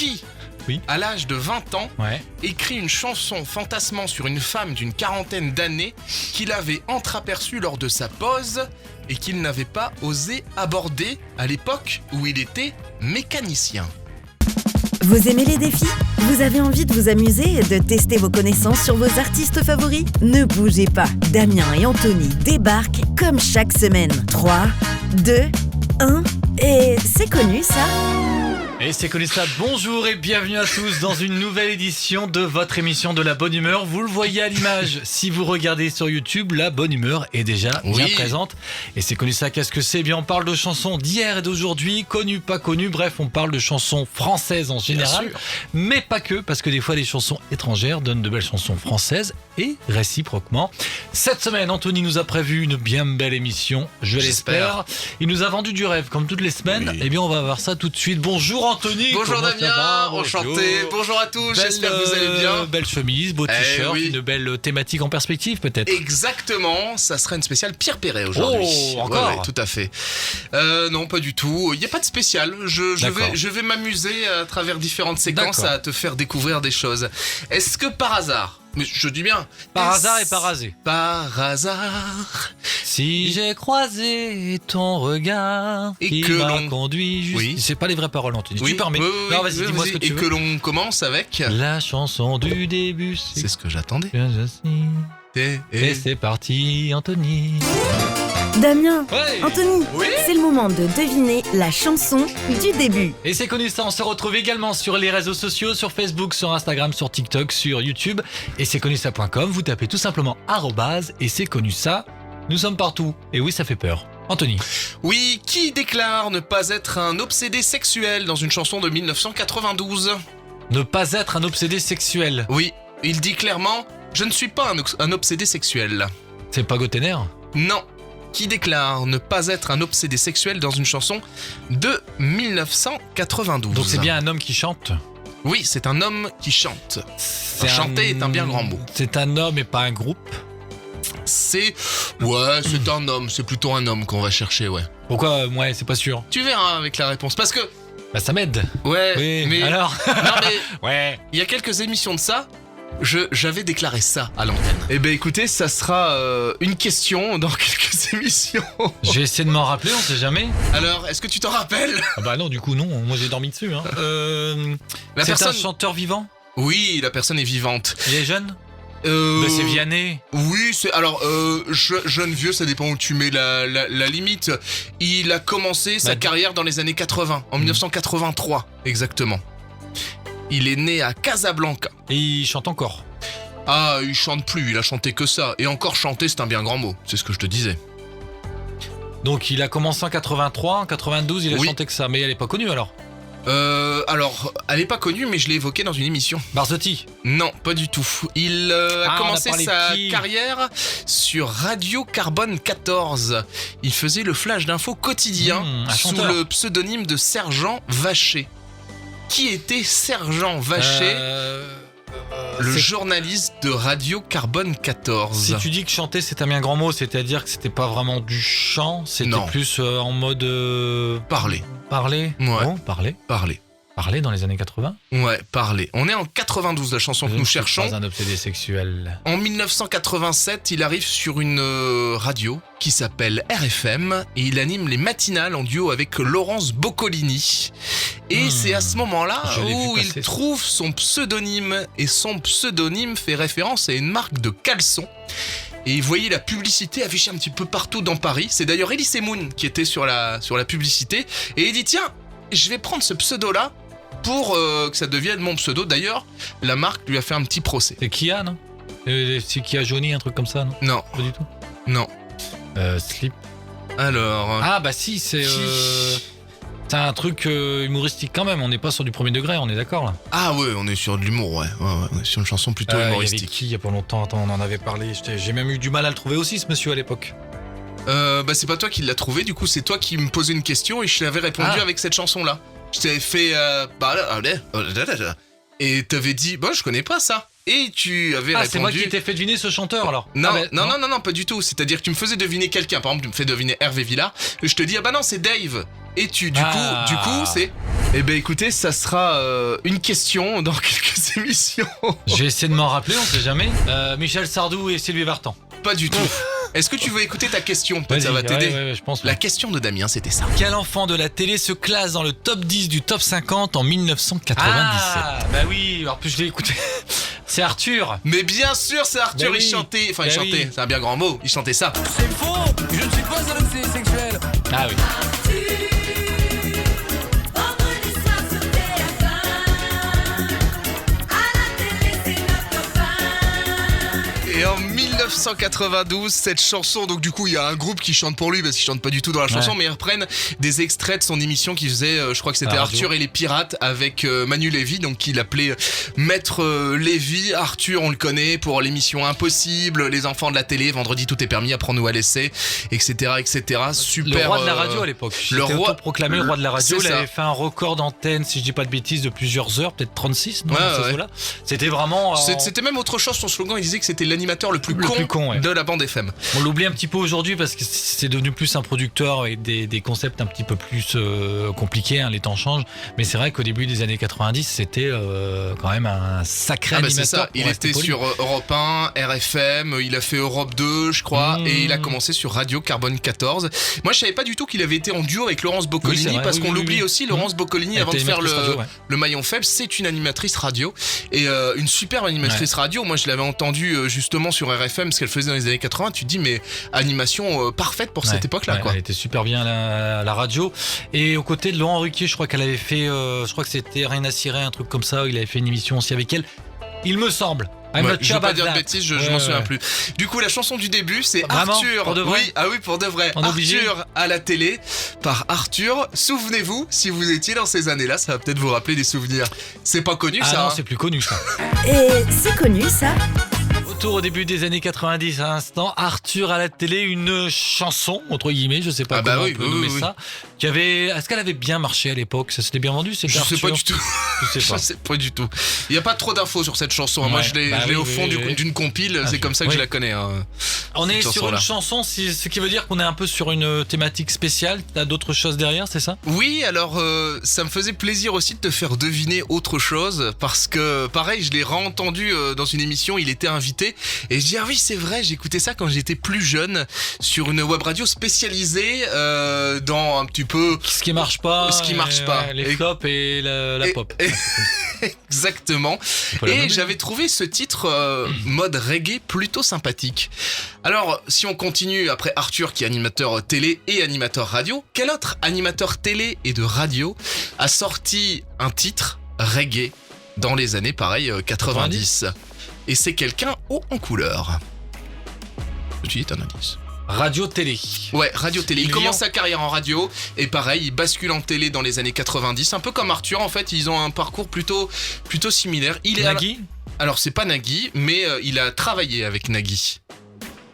qui, Oui. à l'âge de 20 ans, Ouais. écrit une chanson fantasmant sur une femme d'une quarantaine d'années qu'il avait entreaperçue lors de sa pause et qu'il n'avait pas osé aborder à l'époque où il était mécanicien. Vous aimez les défis ? Vous avez envie de vous amuser et de tester vos connaissances sur vos artistes favoris ? Ne bougez pas, Damien et Anthony débarquent comme chaque semaine. 3, 2, 1, et c'est connu ça ? Et c'est connu ça, bonjour et bienvenue à tous dans une nouvelle édition de votre émission de la bonne humeur. Vous le voyez à l'image, si vous regardez sur YouTube, la bonne humeur est déjà bien présente. Et c'est connu ça, qu'est-ce que c'est ? Eh bien, on parle de chansons d'hier et d'aujourd'hui, connues, pas connues, bref, on parle de chansons françaises en général. Mais pas que, parce que des fois les chansons étrangères donnent de belles chansons françaises et réciproquement. Cette semaine, Anthony nous a prévu une bien belle émission, je l'espère. Il nous a vendu du rêve comme toutes les semaines. Oui. Eh bien, on va voir ça tout de suite. Bonjour Anthony. Bonjour Damien, enchanté. Bonjour à tous, j'espère que vous allez bien. Belle chemise, beau t-shirt, une belle thématique en perspective peut-être. Exactement, ça sera une spéciale Pierre Perret aujourd'hui. Oh, encore ouais, tout à fait. Non, pas du tout. Il n'y a pas de spécial. Je vais m'amuser à travers différentes séquences à te faire découvrir des choses. Est-ce que par hasard, mais je dis bien. Par hasard et par hasard. Par hasard. Si j'ai croisé ton regard et qui que m'a conduit juste... Oui. C'est pas les vraies paroles, Anthony. Oui. Tu permets. Non, vas-y, dis-moi ce que tu veux. Et que l'on commence avec... La chanson du début. C'est ce que j'attendais. Et c'est parti, Anthony. Damien, Ouais. Anthony, Oui. c'est le moment de deviner la chanson du début. Et c'est connu ça, on se retrouve également sur les réseaux sociaux, sur Facebook, sur Instagram, sur TikTok, sur YouTube. Et c'est connu ça.com, vous tapez tout simplement @ et c'est connu ça. Nous sommes partout. Et oui, ça fait peur. Anthony. Oui, qui déclare ne pas être un obsédé sexuel dans une chanson de 1992 ? Ne pas être un obsédé sexuel. Oui, il dit clairement « Je ne suis pas un obsédé sexuel ». C'est pas Gotener ? Non. Qui déclare ne pas être un obsédé sexuel dans une chanson de 1992. Donc c'est bien un homme qui chante ? Oui, c'est un homme qui chante. Chanter est un bien grand mot. C'est un homme et pas un groupe ? C'est un homme, c'est plutôt un homme qu'on va chercher, ouais. Pourquoi ? Ouais, c'est pas sûr. Tu verras avec la réponse, parce que... Bah ça m'aide. Ouais, Oui, mais... alors Non mais... Ouais. Il y a quelques émissions de ça... J'avais déclaré ça à l'antenne. Eh ben écoutez, ça sera une question dans quelques émissions. J'ai essayé de m'en rappeler, on sait jamais. Alors, est-ce que tu t'en rappelles ? Ah bah non, du coup non, moi j'ai dormi dessus. Hein. La c'est personne... un chanteur vivant ? Oui, la personne est vivante. Il est jeune ? Bah c'est Vianney. Oui, c'est... Alors, jeune, vieux, ça dépend où tu mets la limite. Il a commencé sa carrière dans les années 80, en 1983, exactement. Il est né à Casablanca. Et il chante encore. Ah, il chante plus, il a chanté que ça. Et encore chanter, c'est un bien grand mot, c'est ce que je te disais. Donc il a commencé en 83, en 92, il a chanté que ça. Mais elle est pas connue alors ? Alors, elle est pas connue, mais je l'ai évoquée dans une émission. Barzotti ? Non, pas du tout. Il a commencé sa carrière sur Radio Carbone 14. Il faisait le flash d'info quotidien sous le pseudonyme de Sergent Vacher. Qui était Sergent Vacher, le journaliste de Radio Carbone 14 ? Si tu dis que chanter c'est un bien grand mot, c'est-à-dire que c'était pas vraiment du chant, c'était plus en mode... Parler. Parler ? Ouais. Bon, parler. Parler dans les années 80 ? Ouais, parler. On est en 92, la chanson que nous cherchons. Pas un obsédé sexuel. En 1987, il arrive sur une radio qui s'appelle RFM et il anime les matinales en duo avec Laurence Boccolini. Et c'est à ce moment-là où il trouve son pseudonyme. Et son pseudonyme fait référence à une marque de caleçon. Et vous voyez la publicité affichée un petit peu partout dans Paris. C'est d'ailleurs Elie Semoun qui était sur la publicité. Et il dit tiens, je vais prendre ce pseudo-là pour que ça devienne mon pseudo. D'ailleurs, la marque lui a fait un petit procès. C'est Kia, non ? C'est Kia Johnny, un truc comme ça, non ? Non. Pas du tout ? Non. Slip. Alors... Ah bah si, c'est un truc humoristique quand même. On n'est pas sur du premier degré, on est d'accord là ? Ah ouais, on est sur de l'humour, ouais. On est sur une chanson plutôt humoristique. Il y avait qui il y a pas longtemps ? Attends, on en avait parlé. J'ai même eu du mal à le trouver aussi, ce monsieur, à l'époque. Bah c'est pas toi qui l'as trouvé, du coup c'est toi qui me posais une question et je t'avais répondu avec cette chanson-là. Je t'avais fait... et t'avais dit, bah je connais pas ça. Et tu avais répondu... c'est moi qui t'ai fait deviner ce chanteur alors ? Non, non, pas du tout. C'est-à-dire que tu me faisais deviner quelqu'un. Par exemple, tu me fais deviner Hervé Villard. Et je te dis, ah bah non, c'est Dave. Et du coup, c'est... Eh ben écoutez, ça sera une question dans quelques émissions. Je vais essayer de m'en rappeler, on sait jamais. Michel Sardou et Sylvie Vartan. Pas du tout. Est-ce que tu veux écouter ta question? Peut-être ça va t'aider. Ouais, je pense. La question de Damien, c'était ça. Quel enfant de la télé se classe dans le top 10 du top 50 en 1997? Ah, bah oui, alors plus je l'ai écouté. C'est Arthur. Mais bien sûr, c'est Arthur, bah il oui. chantait. Enfin, bah il chantait, oui. c'est un bien grand mot. Il chantait ça. C'est faux. Je ne suis pas un sexuel. Ah oui. Et en 1992, cette chanson, donc du coup, il y a un groupe qui chante pour lui parce qu'il chante pas du tout dans la chanson, mais ils reprennent des extraits de son émission qui faisait, je crois que c'était Arthur et les Pirates avec Manu Lévy, donc qu'il appelait Maître Lévy. Arthur, on le connaît pour l'émission Impossible, Les enfants de la télé, Vendredi tout est permis, Apprends-nous à laisser, etc., etc. Super. Le roi de la radio à l'époque. Le roi proclamé le roi de la radio. C'est Il ça. avait fait un record d'antenne, si je dis pas de bêtises, de plusieurs heures, peut-être 36, non, Ouais, dans ces ouais. eaux-là. C'était vraiment. C'était même autre chose, son slogan, il disait que c'était l'animateur le plus con ouais. de la bande FM. On l'oublie un petit peu aujourd'hui parce que c'est devenu plus un producteur avec des concepts un petit peu plus compliqués, hein, les temps changent. Mais c'est vrai qu'au début des années 90, c'était quand même un sacré animateur. C'est ça, il était poli. sur Europe 1, RFM, il a fait Europe 2, je crois, et il a commencé sur Radio Carbone 14. Moi, je savais pas du tout qu'il avait été en duo avec Laurence Boccolini, Oui, c'est vrai, parce qu'on l'oublie oui. aussi, Laurence Boccolini, Elle avant de était faire animatrice radio, ouais. le maillon faible, c'est une animatrice radio, et une superbe animatrice radio. Moi, je l'avais entendue justement sur RFM, ce qu'elle faisait dans les années 80, tu te dis, mais animation parfaite pour cette époque-là, quoi. Elle était super bien à la radio. Et aux côtés de Laurent Ruquier, je crois qu'elle avait fait, je crois que c'était Rien à cirer, un truc comme ça, il avait fait une émission aussi avec elle. Il me semble. Je veux pas dire de bêtises, je m'en souviens plus. Du coup, la chanson du début, c'est Vraiment, Arthur. pour de vrai Oui, ah oui, pour de vrai. On est obligé. Arthur à la télé par Arthur. Souvenez-vous, si vous étiez dans ces années-là, ça va peut-être vous rappeler des souvenirs. C'est pas connu, Ah ça. non, hein. c'est plus connu ça. Et c'est connu ça. Retour au début des années 90 à l'instant, Arthur à la télé, une chanson, entre guillemets, je sais pas comment on peut nommer ça, qui avait, est-ce qu'elle avait bien marché à l'époque? Ça s'était bien vendu? Je sais pas du tout. Je sais pas du tout. Il y a pas trop d'infos sur cette chanson. Moi, je l'ai au fond d'une compile. C'est comme ça que je la connais. Hein, on est sur une chanson, ce qui veut dire qu'on est un peu sur une thématique spéciale. T'as d'autres choses derrière, c'est ça? Oui, alors ça me faisait plaisir aussi de te faire deviner autre chose parce que pareil, je l'ai réentendu dans une émission. Il était invité et je dis ah oui c'est vrai, j'écoutais ça quand j'étais plus jeune sur une web radio spécialisée dans un petit peu ce qui marche pas, les flops et la pop. Exactement. Et j'avais trouvé ce titre mode reggae plutôt sympathique. Alors, si on continue après Arthur qui est animateur télé et animateur radio, quel autre animateur télé et de radio a sorti un titre reggae dans les années pareil 90 ? Et c'est quelqu'un haut en couleur. Je dis un indice. Radio-télé. Ouais, radio-télé. Il commence sa carrière en radio et pareil, il bascule en télé dans les années 90. Un peu comme Arthur, en fait, ils ont un parcours plutôt similaire. Nagui ? Alors, c'est pas Nagui, mais il a travaillé avec Nagui.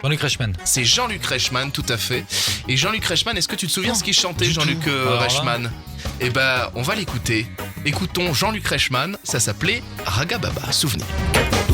Jean-Luc Reichmann. C'est Jean-Luc Reichmann, tout à fait. Et Jean-Luc Reichmann, est-ce que tu te souviens ce qu'il chantait, Jean-Luc Reichmann ? Eh ben, on va l'écouter. Écoutons Jean-Luc Reichmann, ça s'appelait Ragababa, souvenir.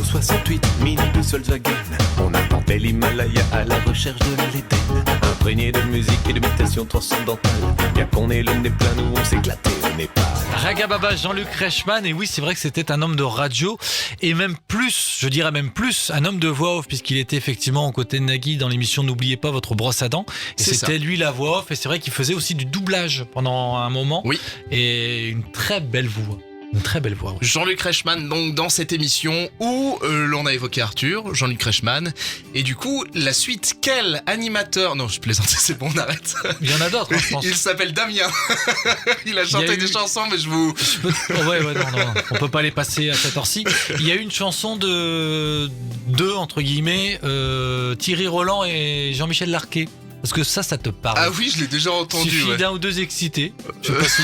68, mini de Volkswagen. On arpentait l'Himalaya à la recherche de l'Éden. Imprégné de musique et de méditation transcendantale. Bien qu'on ait le nez plein, nous on s'éclatait au Népal. Ragababa, Jean-Luc Reichmann, et oui, c'est vrai que c'était un homme de radio, et même plus, je dirais même plus, un homme de voix off, puisqu'il était effectivement aux côtés de Nagui dans l'émission N'oubliez pas votre brosse à dents, et c'était lui la voix off, et c'est vrai qu'il faisait aussi du doublage pendant un moment, oui. Et une très belle voix. Une très belle voix. Oui. Jean-Luc Reichmann, donc dans cette émission où l'on a évoqué Arthur, Jean-Luc Reichmann, et du coup la suite, quel animateur ? Non, je plaisante, c'est bon, on arrête. Il y en a d'autres, je pense. Il s'appelle Damien. Il a chanté des chansons, mais ouais, non, on peut pas les passer à cette heure-ci. Il y a eu une chanson de entre guillemets Thierry Roland et Jean-Michel Larquet. Parce que ça te parle. Ah oui, je l'ai déjà entendu. Suffit d'un ou deux excités. Je sais pas si.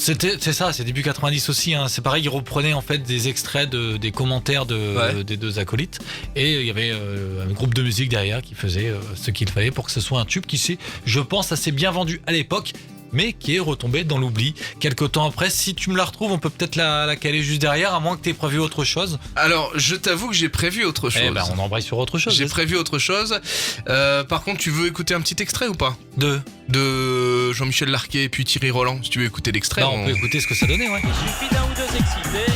C'est ça, c'est début 90 aussi. Hein. C'est pareil, ils reprenaient en fait des extraits des commentaires des deux acolytes. Et il y avait un groupe de musique derrière qui faisait ce qu'il fallait pour que ce soit un tube qui s'est, je pense, assez bien vendu à l'époque. mais qui est retombée dans l'oubli quelques temps après. Si tu me la retrouves, on peut peut-être la caler juste derrière, à moins que tu aies prévu autre chose. Alors, je t'avoue que j'ai prévu autre chose. On embraye sur autre chose. J'ai prévu autre chose. Par contre, tu veux écouter un petit extrait ou pas ? De Jean-Michel Larquet et puis Thierry Roland. Si tu veux écouter l'extrait, on peut écouter ce que ça donnait, ouais. Il suffit d'un ou deux excités.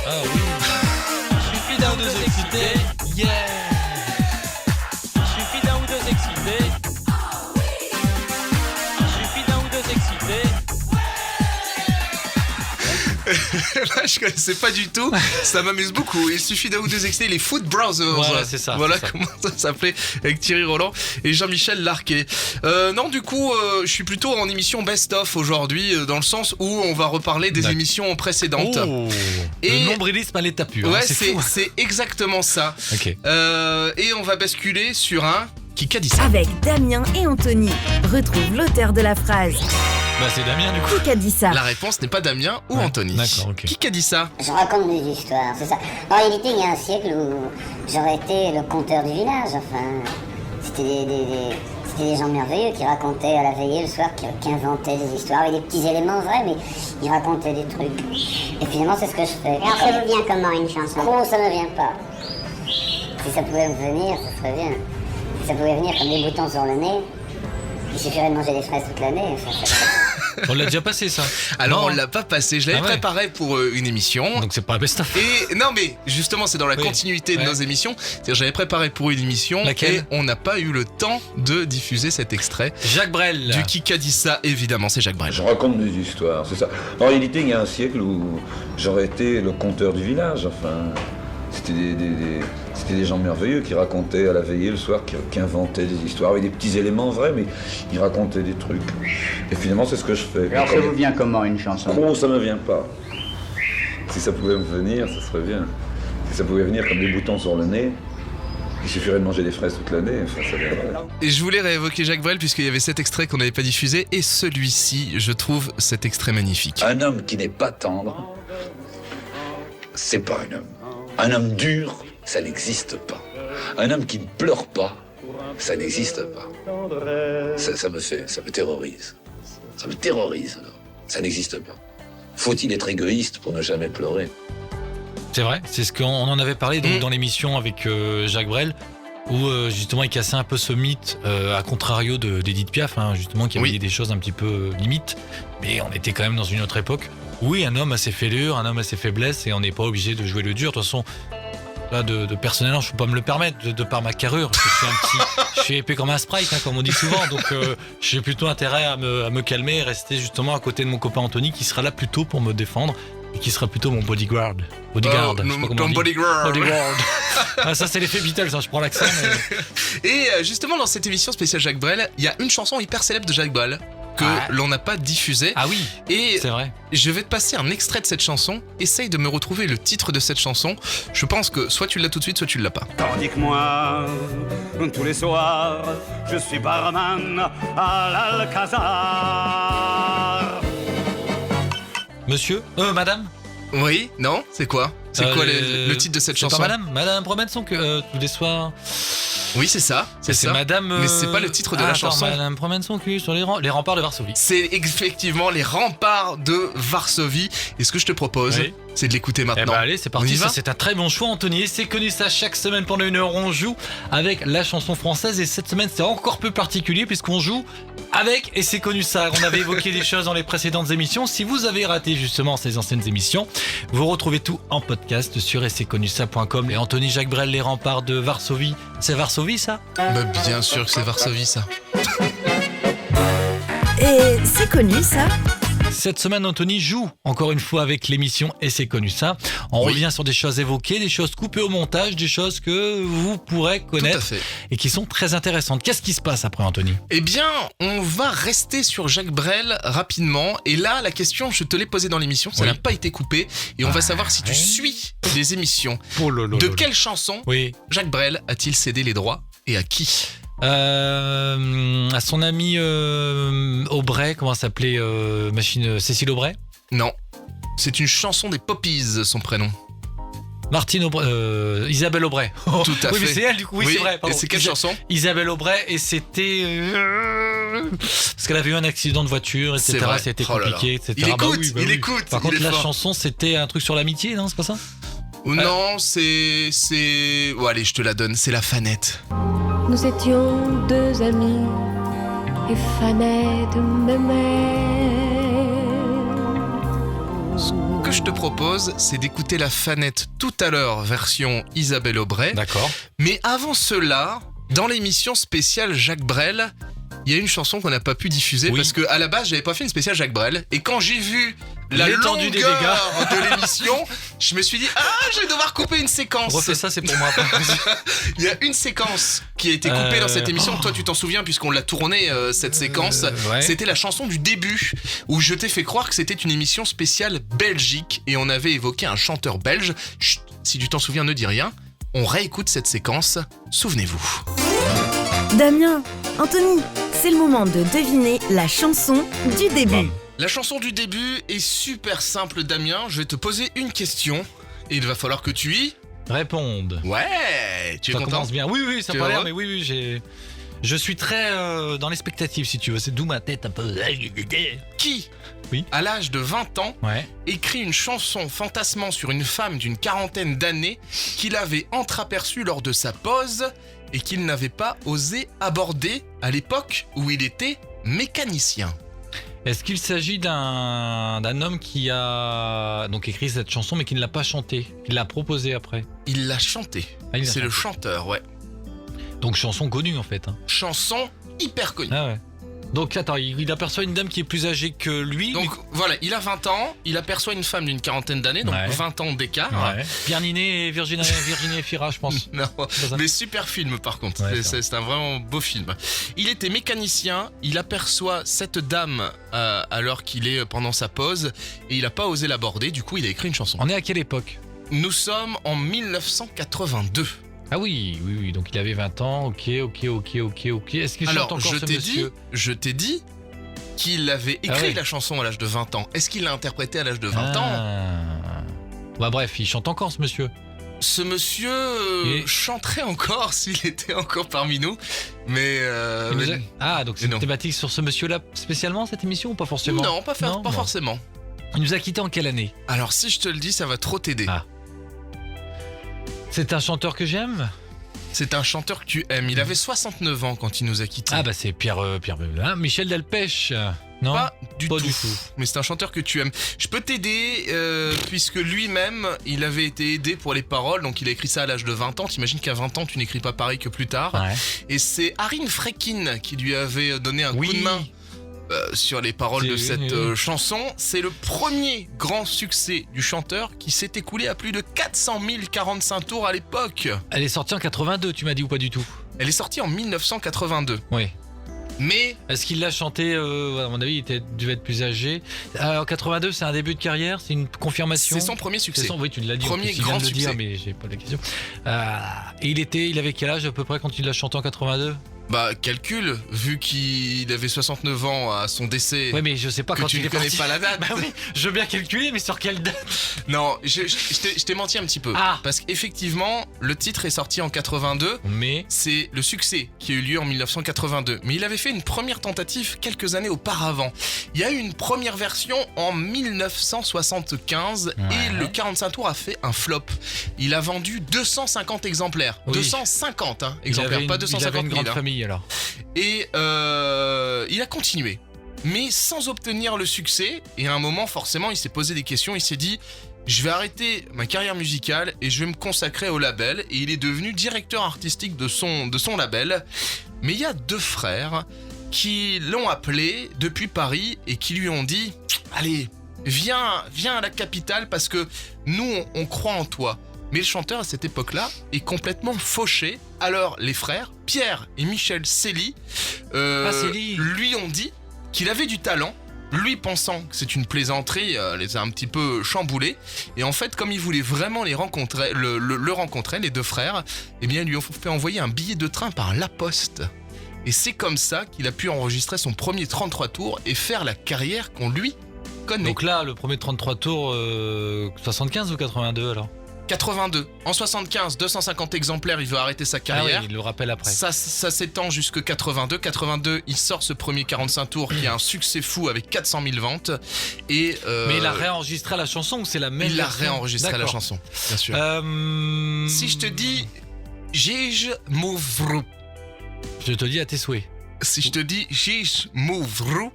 Ah oui. Il suffit d'un ou deux excités. Yeah. Il suffit d'un ou deux excités. Il suffit d'un ou deux excités. Là, je connaissais pas du tout. Ça m'amuse beaucoup. Il suffit d'un ou deux extraits, les Food Brothers. Voilà, c'est ça. Voilà comment ça s'appelait avec Thierry Roland et Jean-Michel Larquet. Non, du coup, je suis plutôt en émission best-of aujourd'hui, dans le sens où on va reparler des émissions précédentes. Oh, et le nombrilisme à l'état pur. Ouais, c'est exactement ça. Ok. Et on va basculer sur un qui a dit ça. Avec Damien et Anthony, retrouve l'auteur de la phrase. C'est Damien du coup. Qui a dit ça? La réponse n'est pas Damien ou Anthony. D'accord, ok. Qui a dit ça? Je raconte des histoires, c'est ça. En réalité, il y a un siècle où j'aurais été le conteur du village. Enfin, c'était des gens merveilleux qui racontaient à la veillée le soir, qui inventaient des histoires avec des petits éléments vrais, mais ils racontaient des trucs. Et finalement, c'est ce que je fais. Alors, ça vous vient comment une chanson? Oh, ça ne vient pas. Si ça pouvait me venir, ça serait bien. Si ça pouvait venir comme des boutons sur le nez, il suffirait de manger des fraises toute l'année. On l'a déjà passé ça. Alors non. On l'a pas passé, je l'avais préparé pour une émission. Donc c'est pas un best-of. Et non mais justement c'est dans la continuité de nos émissions. C'est-à-dire j'avais préparé pour une émission. Laquelle? Et on n'a pas eu le temps de diffuser cet extrait. Jacques Brel. Du qui a dit ça, évidemment, c'est Jacques Brel. Je raconte des histoires, c'est ça. En réalité, il y a un siècle où j'aurais été le conteur du village. Enfin, c'était des gens merveilleux qui racontaient à la veillée le soir, qui inventaient des histoires avec des petits éléments vrais, mais ils racontaient des trucs. Et finalement, c'est ce que je fais. Alors ça vous vient comment une chanson? Oh, ça me vient pas. Si ça pouvait me venir, ça serait bien. Si ça pouvait venir comme des boutons sur le nez, il suffirait de manger des fraises toute l'année. Enfin, ça viendrait. Et je voulais réévoquer Jacques Brel puisqu'il y avait cet extrait qu'on n'avait pas diffusé et celui-ci, je trouve cet extrait magnifique. Un homme qui n'est pas tendre, c'est pas un homme. Un homme dur, ça n'existe pas. Un homme qui ne pleure pas, ça n'existe pas. Ça me terrorise. Ça me terrorise, alors. Ça n'existe pas. Faut-il être égoïste pour ne jamais pleurer? C'est vrai, c'est ce qu'on en avait parlé donc, dans l'émission avec Jacques Brel, où justement il cassait un peu ce mythe, à contrario d'Edith Piaf, justement, qui avait dit des choses un petit peu limites, mais on était quand même dans une autre époque. Oui, un homme a ses fêlures, un homme a ses faiblesses, et on n'est pas obligé de jouer le dur. De toute façon, là, de personnellement, je ne peux pas me le permettre, de par ma carrure. Je suis épais comme un Sprite, comme on dit souvent. Donc, j'ai plutôt intérêt à me calmer et rester justement à côté de mon copain Anthony, qui sera là plutôt pour me défendre et qui sera plutôt mon bodyguard. Bodyguard, je sais pas comment on dit. Bodyguard. Ça, c'est l'effet Beatles, je prends l'accent. Mais... Et justement, dans cette émission spéciale Jacques Brel, il y a une chanson hyper célèbre de Jacques Brel que l'on n'a pas diffusée. Ah oui, et c'est vrai. Je vais te passer un extrait de cette chanson. Essaye de me retrouver le titre de cette chanson. Je pense que soit tu l'as tout de suite, soit tu l'as pas. Tandis que moi, tous les soirs, je suis barman à l'Alcazar. Monsieur, madame. Oui, non, c'est quoi? C'est quoi le titre de cette chanson? C'est pas Madame promène son que tous les soirs. Oui, c'est ça. C'est ça. Madame. Mais c'est pas le titre de la chanson. Madame promène son cul sur les remparts de Varsovie. C'est effectivement les remparts de Varsovie. Et ce que je te propose, c'est de l'écouter maintenant. Allez, c'est parti. Ça, c'est un très bon choix, Anthony. Et c'est connu ça chaque semaine pendant 1 heure. On joue avec la chanson française. Et cette semaine, c'est encore peu particulier puisqu'on joue avec Et c'est connu ça. On avait évoqué des choses dans les précédentes émissions. Si vous avez raté justement ces anciennes émissions, vous retrouvez tout en podcast sur etc'estconnuça.com. Et Anthony Jacques Brel, les remparts de Varsovie. C'est Varsovie, ça? Bah, bien sûr que c'est Varsovie, ça. Et c'est connu, ça? Cette semaine, Anthony joue encore une fois avec l'émission Et c'est connu ça. On revient sur des choses évoquées, des choses coupées au montage, des choses que vous pourrez connaître et qui sont très intéressantes. Qu'est-ce qui se passe après, Anthony? Eh bien, on va rester sur Jacques Brel rapidement. Et là, la question, je te l'ai posée dans l'émission, ça n'a pas été coupé. Et on va savoir si tu suis les émissions. De quelle chanson Jacques Brel a-t-il cédé les droits et à qui? À son ami Aubray, comment s'appelait Cécile Aubray? Non, c'est une chanson des Poppies, son prénom. Martine Aubray, Isabelle Aubray. Tout à fait. Oui, mais c'est elle du coup. Oui, c'est vrai. Et c'est quelle chanson? Isabelle Aubray, et c'était parce qu'elle avait eu un accident de voiture, etc. C'était compliqué, etc. Il écoute, il écoute. Par contre, la chanson, c'était un truc sur l'amitié, non? C'est pas ça? Non, c'est. Oh, allez, je te la donne. C'est La Fanette. Nous étions deux amis et Fanette m'aimait. Ce que je te propose, c'est d'écouter La Fanette tout à l'heure, version Isabelle Aubray. D'accord. Mais avant cela, dans l'émission spéciale Jacques Brel, il y a une chanson qu'on n'a pas pu diffuser parce que à la base, j'avais pas fait une spéciale Jacques Brel. Et quand j'ai vu la longueur de l'émission, je me suis dit je vais devoir couper une séquence. Refais ça, c'est pour moi. Il y a une séquence qui a été coupée dans cette émission. Toi, tu t'en souviens puisqu'on l'a tournée cette séquence. C'était la chanson du début où je t'ai fait croire que c'était une émission spéciale Belgique et on avait évoqué un chanteur belge. Chut, si tu t'en souviens, ne dis rien. On réécoute cette séquence. Souvenez-vous. Damien, Anthony, c'est le moment de deviner la chanson du début. La chanson du début est super simple, Damien. Je vais te poser une question et il va falloir que tu y répondes. Ouais, tu es content? Ça commence bien. Oui, ça paraît, mais oui, je suis très dans l'expectative, si tu veux. C'est d'où ma tête un peu. Qui, à l'âge de 20 ans, écrit une chanson fantasmant sur une femme d'une quarantaine d'années qu'il avait entreaperçue lors de sa pause et qu'il n'avait pas osé aborder à l'époque où il était mécanicien? Est-ce qu'il s'agit d'un homme qui a donc écrit cette chanson mais qui ne l'a pas chantée, qui l'a proposée après? Il l'a chantée. C'est le chanteur, ouais. Donc chanson connue en fait. Chanson hyper connue. Ah ouais. Donc attends, il aperçoit une dame qui est plus âgée que lui. Donc voilà, il a 20 ans, il aperçoit une femme d'une quarantaine d'années, donc 20 ans d'écart. Pierre Ninet et Virginie Efira, je pense. Non, mais super film par contre. C'est un vraiment beau film. Il était mécanicien, il aperçoit cette dame alors qu'il est pendant sa pause et il n'a pas osé l'aborder, du coup il a écrit une chanson. On est à quelle époque? Nous sommes en 1982. Ah oui, donc il avait 20 ans, ok. Est-ce qu'il chante encore ce monsieur? Je t'ai dit qu'il avait écrit la chanson à l'âge de 20 ans. Est-ce qu'il l'a interprétée à l'âge de 20 ans? Bah bref, il chante encore ce monsieur. Ce monsieur chanterait encore s'il était encore parmi nous, mais... donc c'est une thématique sur ce monsieur-là spécialement, cette émission, ou pas forcément? Non, pas forcément. Il nous a quittés en quelle année? Alors si je te le dis, ça va trop t'aider. C'est un chanteur que j'aime? C'est un chanteur que tu aimes. Il avait 69 ans quand il nous a quittés. Ah bah c'est Pierre Michel Delpech. Non, pas du tout. Mais c'est un chanteur que tu aimes. Je peux t'aider puisque lui-même, il avait été aidé pour les paroles. Donc il a écrit ça à l'âge de 20 ans. T'imagines qu'à 20 ans, tu n'écris pas pareil que plus tard. Et c'est Arin Frekin qui lui avait donné un coup de main sur les paroles de cette chanson. C'est le premier grand succès du chanteur qui s'est écoulé à plus de 400 045 tours à l'époque. Elle est sortie en 82, tu m'as dit, ou pas du tout? Elle est sortie en 1982. Oui. Mais est-ce qu'il l'a chanté à mon avis, il devait être plus âgé. En 82, c'est un début de carrière, c'est une confirmation. C'est son premier succès. Oui, tu l'as dit. Premier grand succès. Dire, mais j'ai pas la question. Et il avait quel âge à peu près quand il l'a chanté en 82? Bah, calcul, vu qu'il avait 69 ans à son décès. Ouais, mais je sais pas quand il est parti. Tu ne connais pas la date. Bah oui, je veux bien calculer, mais sur quelle date? Non, je t'ai menti un petit peu. Parce qu'effectivement, le titre est sorti en 82. Mais c'est le succès qui a eu lieu en 1982. Mais il avait fait une première tentative quelques années auparavant. Il y a eu une première version en 1975 et le 45 tours a fait un flop. Il a vendu 250 exemplaires. 250 exemplaires, pas 250 000. Il avait une grande famille. Alors. Et il a continué, mais sans obtenir le succès. Et à un moment, forcément, il s'est posé des questions. Il s'est dit, je vais arrêter ma carrière musicale et je vais me consacrer au label. Et il est devenu directeur artistique de son label. Mais il y a deux frères qui l'ont appelé depuis Paris et qui lui ont dit, allez, viens à la capitale parce que nous, on croit en toi. Mais le chanteur à cette époque-là est complètement fauché. Alors les frères, Pierre et Michel Célie, lui ont dit qu'il avait du talent. Lui pensant que c'est une plaisanterie, les a un petit peu chamboulés. Et en fait, comme ils voulaient vraiment le rencontrer, les deux frères, eh bien ils lui ont fait envoyer un billet de train par La Poste. Et c'est comme ça qu'il a pu enregistrer son premier 33 tours et faire la carrière qu'on lui connaît. Donc là, le premier 33 tours, 75 ou 82 alors? 82. En 75, 250 exemplaires, il veut arrêter sa carrière. Ah oui, il le rappelle après. Ça s'étend jusque 82. 82, il sort ce premier 45 tours qui a un succès fou avec 400 000 ventes. Et mais il a réenregistré la chanson ou c'est la même version ? Il a réenregistré la chanson, bien sûr. Si je te dis Jij Mouvru. Je te dis à tes souhaits. Si je te dis Jij Mouvru.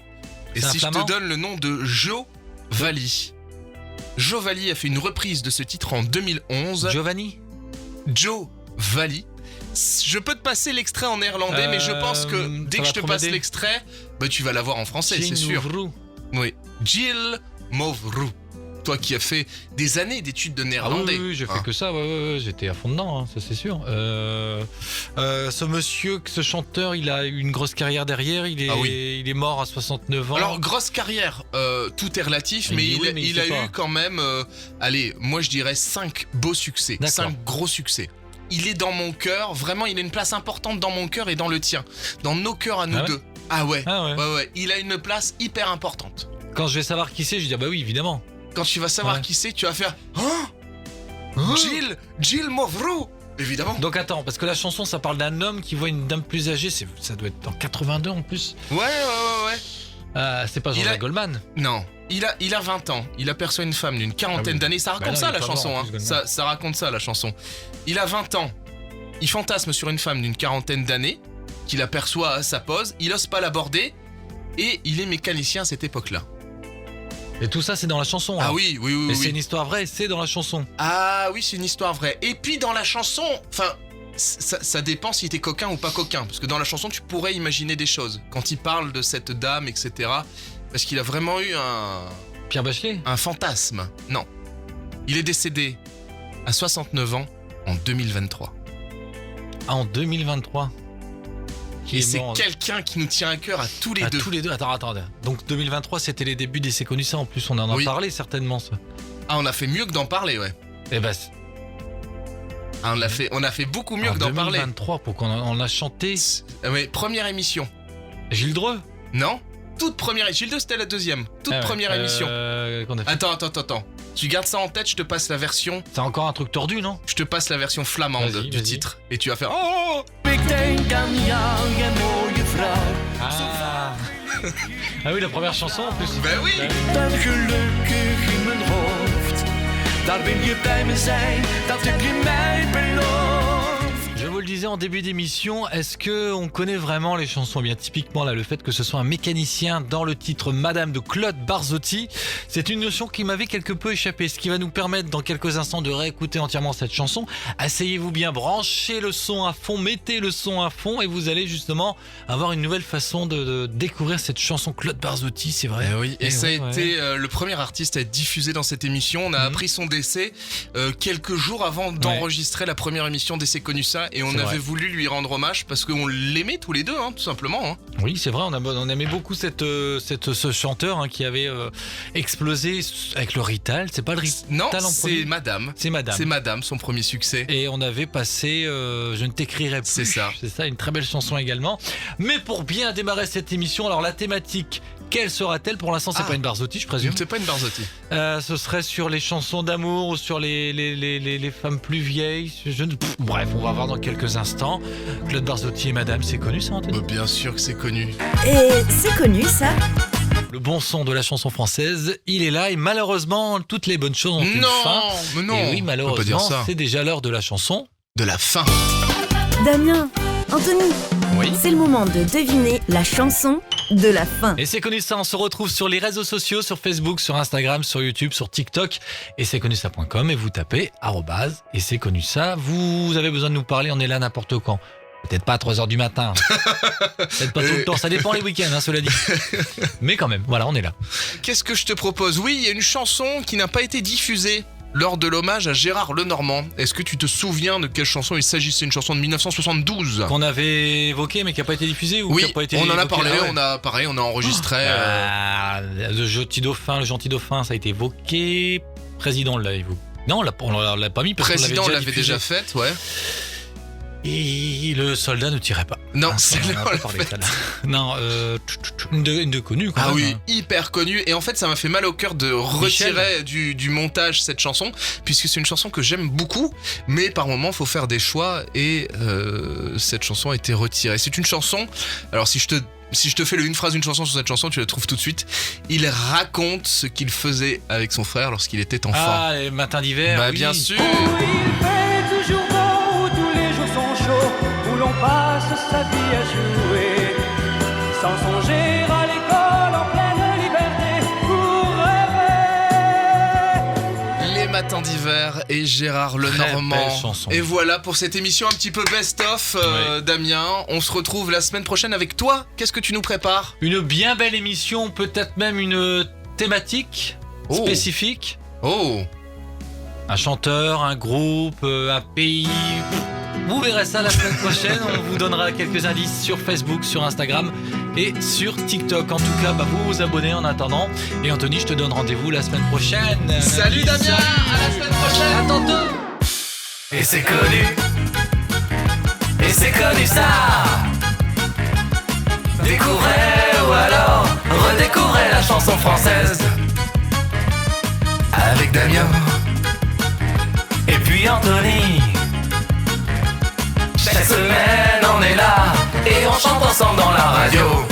Et si je te donne le nom de Joe Valli. Joe Valli a fait une reprise de ce titre en 2011. Giovanni ? Joe Valli. Je peux te passer l'extrait en néerlandais, mais je pense que dès que je te passe l'extrait, tu vas l'avoir en français, c'est sûr. Oui. Jij Mouvru. Toi qui as fait des années d'études de néerlandais. Oui, j'ai fait que ça, j'étais à fond dedans, ça c'est sûr. Ce monsieur, ce chanteur, il a eu une grosse carrière derrière, il est mort à 69 ans. Alors, grosse carrière, tout est relatif, mais il a eu quand même, moi je dirais 5 beaux succès, 5 gros succès. Il est dans mon cœur, vraiment, il a une place importante dans mon cœur et dans le tien, dans nos cœurs à nous deux. Ah ouais. Il a une place hyper importante. Quand je vais savoir qui c'est, je vais dire oui, évidemment. Quand tu vas savoir qui c'est, tu vas faire Jij Mouvru, évidemment. Donc attends, parce que la chanson, ça parle d'un homme qui voit une dame plus âgée. Ça doit être en 82 en plus. Ouais. C'est pas Jean-Jacques Goldman. Non, il a 20 ans. Il aperçoit une femme d'une quarantaine d'années. Ça raconte la chanson. Ça raconte ça, la chanson. Il a 20 ans. Il fantasme sur une femme d'une quarantaine d'années qu'il aperçoit à sa pose. Il ose pas l'aborder. Et il est mécanicien à cette époque-là. Et tout ça, c'est dans la chanson. Ah oui. Et c'est une histoire vraie, c'est dans la chanson. Ah oui, c'est une histoire vraie. Et puis dans la chanson, ça dépend si t'es coquin ou pas coquin. Parce que dans la chanson, tu pourrais imaginer des choses. Quand il parle de cette dame, etc. Parce qu'il a vraiment eu Pierre Bachelet ? Un fantasme. Non. Il est décédé à 69 ans en 2023. Ah, en 2023 ? Et c'est quelqu'un qui nous tient à cœur à tous les deux. Tous les deux. Attends. Donc 2023, c'était les débuts des C'est connu ça. En plus, on en a parlé certainement, ça. Ah, on a fait mieux que d'en parler, ouais. Eh ben. On a fait beaucoup mieux que d'en parler. 2023, pour qu'on a chanté. Oui, première émission. Gilles Dreux ? Non. Toute première. Gilles Dreux, c'était la deuxième. Première émission. Attends. Tu gardes ça en tête, je te passe la version. C'est encore un truc tordu, non ? Je te passe la version flamande du titre. Et tu vas faire oh. Ah oui, la première chanson en plus. Ben oui. Je vous le disais en début d'émission, est-ce qu'on connaît vraiment les chansons ? Bien typiquement là, le fait que ce soit un mécanicien dans le titre Madame de Claude Barzotti, c'est une notion qui m'avait quelque peu échappé, ce qui va nous permettre dans quelques instants de réécouter entièrement cette chanson. Asseyez-vous bien, branchez le son à fond, mettez le son à fond et vous allez justement avoir une nouvelle façon de découvrir cette chanson Claude Barzotti, c'est vrai. Et ça a été le premier artiste à être diffusé dans cette émission. On a appris son décès quelques jours avant d'enregistrer la première émission des C'est connu ça. Et on avait voulu lui rendre hommage parce qu'on l'aimait tous les deux, tout simplement. Oui, c'est vrai, on aimait beaucoup ce chanteur qui avait explosé avec le Rital. C'est pas le Rital non, en premier. C'est Madame. C'est Madame, son premier succès. Et on avait passé Je ne t'écrirai plus. C'est ça, une très belle chanson également. Mais pour bien démarrer cette émission, alors la thématique, quelle sera-t-elle ? Pour l'instant, c'est pas une Barzotti, je présume. C'est pas une Barzotti. Ce serait sur les chansons d'amour ou sur les femmes plus vieilles. Bref, on va voir dans quelques instants. Claude Barzotti et Madame, c'est connu ça, Anthony ? Bien sûr que c'est connu. Et c'est connu ça ? Le bon son de la chanson française, il est là et malheureusement, toutes les bonnes choses ont une fin. Mais non, et oui, malheureusement, c'est déjà l'heure de la chanson. De la fin. Damien, Anthony, c'est le moment de deviner la chanson de la fin. Et c'est connu ça, on se retrouve sur les réseaux sociaux, sur Facebook, sur Instagram, sur YouTube, sur TikTok et c'est connu ça.com et vous tapez @ et c'est connu ça. Vous avez besoin de nous parler, on est là n'importe quand. Peut-être pas à 3h du matin. Peut-être pas tout le temps, ça dépend les week-ends, cela dit. Mais quand même, voilà, on est là. Qu'est-ce que je te propose ? Oui, il y a une chanson qui n'a pas été diffusée lors de l'hommage à Gérard Lenormand. Est-ce que tu te souviens de quelle chanson il s'agissait ? Une chanson de 1972 qu'on avait évoquée mais qui n'a pas été diffusée ou oui, qui a pas été on en a parlé, on a enregistré. Le gentil dauphin, ça a été évoqué. Président l'a évoqué. Non, on l'a pas mis parce Président qu'on l'avait déjà faite, ouais. Et le soldat ne tirait pas. Non, c'est on a pas parlé de ça, là. Non, une de connue. Ah oui, hyper connue. Et en fait, ça m'a fait mal au cœur de retirer du montage cette chanson, puisque c'est une chanson que j'aime beaucoup, mais par moments, il faut faire des choix, et cette chanson a été retirée. C'est une chanson, alors si je te fais une phrase d'une chanson sur cette chanson, tu la trouves tout de suite. Il raconte ce qu'il faisait avec son frère lorsqu'il était enfant. Ah, les matins d'hiver. Bah oui. bien sûr. Où il fait toujours beau, où tous les jours sont chauds, où l'on passe sa vie à jouer, sans songer à l'école en pleine liberté, pour rêver. Les matins d'hiver et Gérard Lenormand. Et voilà pour cette émission un petit peu best-of, Damien. On se retrouve la semaine prochaine avec toi. Qu'est-ce que tu nous prépares ? Une bien belle émission, peut-être même une thématique spécifique. Oh. Un chanteur, un groupe, un pays. Vous verrez ça la semaine prochaine. On vous donnera quelques indices sur Facebook, sur Instagram et sur TikTok. En tout cas, vous vous abonnez en attendant. Et Anthony, je te donne rendez-vous la semaine prochaine. Salut Damien, à la semaine prochaine. À tantôt. Et c'est connu. Et c'est connu ça. Découvrez ou alors redécouvrez la chanson française avec Damien et puis Anthony. Chaque semaine on est là et on chante ensemble dans la radio.